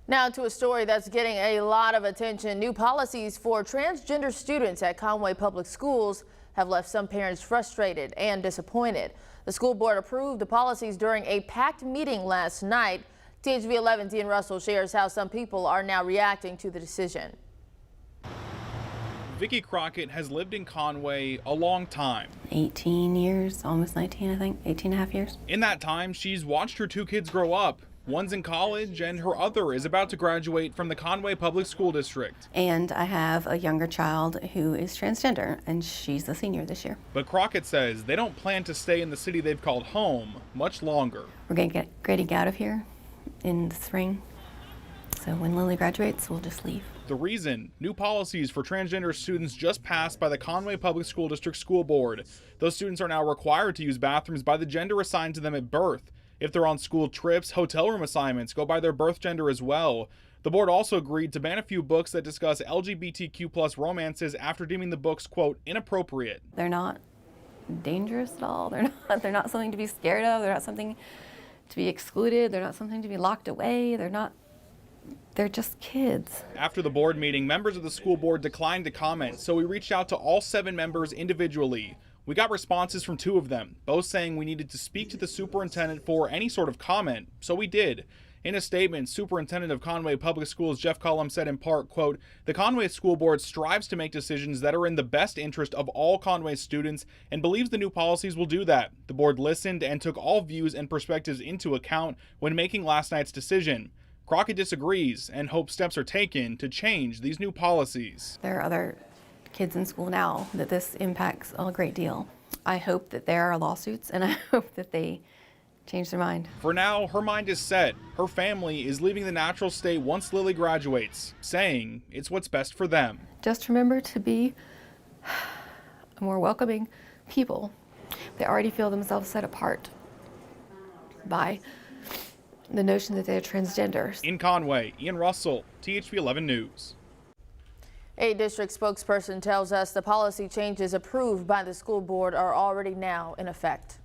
Now to a story that's getting a lot of attention. New policies for transgender students at Conway Public Schools have left some parents frustrated and disappointed. The school board approved the policies during a packed meeting last night. THV 11's Ian Russell shares how some people are now reacting to the decision. Vicki Crockett has lived in Conway a long time. 18 years, almost 19, I think, 18 and a half years. In that time, she's watched her two kids grow up. One's in college and her other is about to graduate from the Conway Public School District. And I have a younger child who is transgender, and she's a senior this year. But Crockett says they don't plan to stay in the city they've called home much longer. We're going to get getting out of here in the spring. So when Lily graduates, we'll just leave. The reason? New policies for transgender students just passed by the Conway Public School District School Board. Those students are now required to use bathrooms by the gender assigned to them at birth. If they're on school trips, hotel room assignments go by their birth gender as well. The board also agreed to ban a few books that discuss LGBTQ+ romances after deeming the books, quote, inappropriate. They're not dangerous at all. They're not something to be scared of. They're not something to be excluded. They're not something to be locked away. They're just kids. After the board meeting, members of the school board declined to comment, so we reached out to all 7 members individually. We got responses from 2 of them, both saying we needed to speak to the superintendent for any sort of comment, so we did. In a statement, Superintendent of Conway Public Schools Jeff Cullum said in part, quote, "The Conway School Board strives to make decisions that are in the best interest of all Conway students and believes the new policies will do that. The board listened and took all views and perspectives into account when making last night's decision." Crockett disagrees and hopes steps are taken to change these new policies. There are other kids in school now that this impacts a great deal. I hope that there are lawsuits, and I hope that they change their mind. For now, her mind is set. Her family is leaving the natural state once Lily graduates, saying it's what's best for them. Just remember to be a more welcoming people. They already feel themselves set apart by the notion that they're transgenders. In Conway, Ian Russell, THV 11 News. A district spokesperson tells us the policy changes approved by the school board are already now in effect.